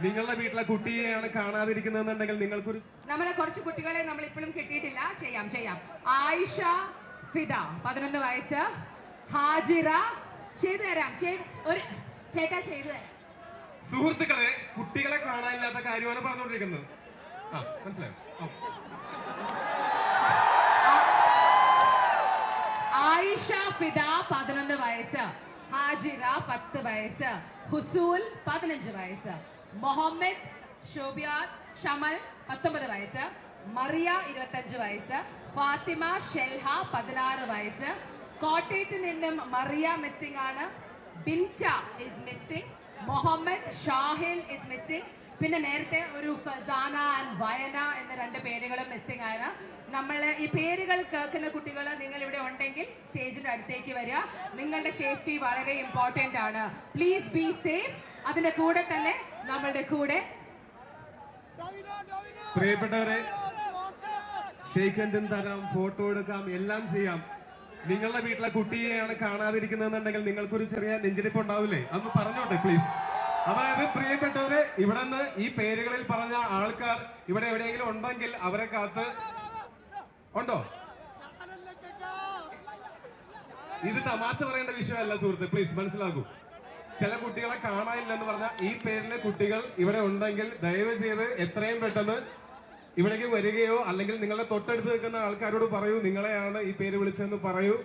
നിങ്ങളുടെ വീട്ടിലെ കുട്ടിയെയാണ് കാണാതിരിക്കുന്നതെന്നുണ്ടെങ്കിൽ നിങ്ങൾക്കൊരു നമ്മളെ കുറച്ച് കുട്ടികളെ നമ്മൾ ഇപ്പോഴും കിട്ടിയിട്ടില്ല. ചെയ്യാം. ആയിഷ ഫിദ 11 വയസ്സ്. ഹാജിറ ചെയ്തു തരാം. ഒരു ചേട്ടാ ചെയ്തു തരാം. സുഹൃത്തുക്കളെ, കുട്ടികളെ കാണാനില്ലാത്ത കാര്യമാണ് പറഞ്ഞുകൊണ്ടിരിക്കുന്നത്. മനസ്സിലായോ? ആയിഷ ഫിദ 11 വയസ്സ്. ഹാജിറ 10 വയസ്സ്. ഹുസൂൽ 15 വയസ്സ്. മുഹമ്മദ് ഷോബിയാർ ഷമൽ 19 വയസ്സ്. മറിയ 25 വയസ്സ്. ഫാത്തിമ ഷെൽഹ 16 വയസ്സ്. കോട്ടയത്ത് നിന്നും മറിയ മിസ്സിംഗ് ആണ്. Binta is missing. Muhammad Shahil is missing. പിന്നെ നേരത്തെ ഒരു ഫസാന ആൻഡ് വയന എന്ന 2 പേരുകളും മിസ്സിംഗ് ആണ്. നമ്മൾ ഈ പേരുകൾ കേൾക്കുന്ന കുട്ടികൾ നിങ്ങൾ ഇവിടെ ഉണ്ടെങ്കിൽ സ്റ്റേജിന്റെ അടുത്തേക്ക് വരിക. നിങ്ങളുടെ സേഫ്റ്റി വളരെ ഇമ്പോർട്ടന്റ് ആണ്. Please be safe. അതിന്റെ കൂടെ തന്നെ നമ്മളുടെ കൂടെ പ്രിയപ്പെട്ടവരെ, ഷെയ്ക്ക് ഹാൻഡും തരാം, ഫോട്ടോ എടുക്കാം, എല്ലാം ചെയ്യാം. നിങ്ങളുടെ വീട്ടിലെ കുട്ടിയെയാണ് കാണാതിരിക്കുന്നതെന്നുണ്ടെങ്കിൽ നിങ്ങൾക്കൊരു ചെറിയ നെഞ്ചിടിപ്പ് ഉണ്ടാവില്ലേ? അതൊന്ന് പറഞ്ഞോട്ടെ പ്ലീസ്. അതായത് പ്രിയപ്പെട്ടവരെ, ഇവിടെ നിന്ന് ഈ പേരുകളിൽ പറഞ്ഞ ആൾക്കാർ ഇവിടെ എവിടെയെങ്കിലും ഉണ്ടെങ്കിൽ അവരെ കാത്ത് ഉണ്ടോ? ഇത് തമാശ പറയേണ്ട വിഷയമല്ല സുഹൃത്ത്, പ്ലീസ് മനസ്സിലാക്കൂ. ചില കുട്ടികളെ കാണാനില്ലെന്ന് പറഞ്ഞാൽ ഈ പേരിലെ കുട്ടികൾ ഇവിടെ ഉണ്ടെങ്കിൽ ദയവ് ചെയ്ത് എത്രയും പെട്ടെന്ന് ഇവിടേക്ക് വരികയോ അല്ലെങ്കിൽ നിങ്ങളുടെ തൊട്ടടുത്ത് നിൽക്കുന്ന ആൾക്കാരോട് പറയൂ, നിങ്ങളെയാണ് ഈ പേര് വിളിച്ചതെന്ന് പറയൂ.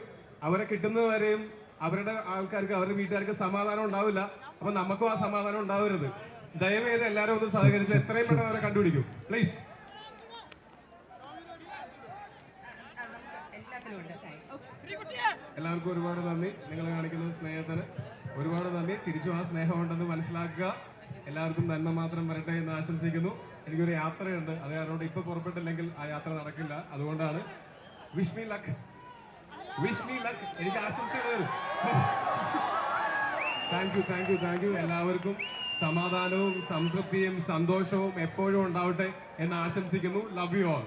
അവരെ കിട്ടുന്നവരെയും അവരുടെ ആൾക്കാർക്ക് അവരുടെ വീട്ടുകാർക്ക് സമാധാനം ഉണ്ടാവില്ല. അപ്പൊ നമുക്കും ആ സമാധാനം ഉണ്ടാവരുത്. ദയവേത് എല്ലാവരും ഒന്ന് സഹകരിച്ച് എത്രയും പെട്ടെന്ന് അവരെ കണ്ടുപിടിക്കും പ്ലീസ്. എല്ലാവർക്കും ഒരുപാട് നന്ദി. നിങ്ങൾ കാണിക്കുന്ന സ്നേഹത്തിന് ഒരുപാട് നന്ദി. തിരിച്ചും ആ സ്നേഹമുണ്ടെന്ന് മനസ്സിലാക്കുക. എല്ലാവർക്കും നന്മ മാത്രം വരട്ടെ എന്ന് ആശംസിക്കുന്നു. എനിക്കൊരു യാത്രയുണ്ട്, അത് കാരണം ഇപ്പൊ പുറപ്പെട്ടില്ലെങ്കിൽ ആ യാത്ര നടക്കില്ല. അതുകൊണ്ടാണ് വിഷ് മീ ലക്ക്. എനിക്ക് ആശംസകൾ. Thank you. എല്ലാവർക്കും സമാധാനവും സംതൃപ്തിയും സന്തോഷവും എപ്പോഴും ഉണ്ടാവട്ടെ എന്ന് ആശംസിക്കുന്നു. Love you all.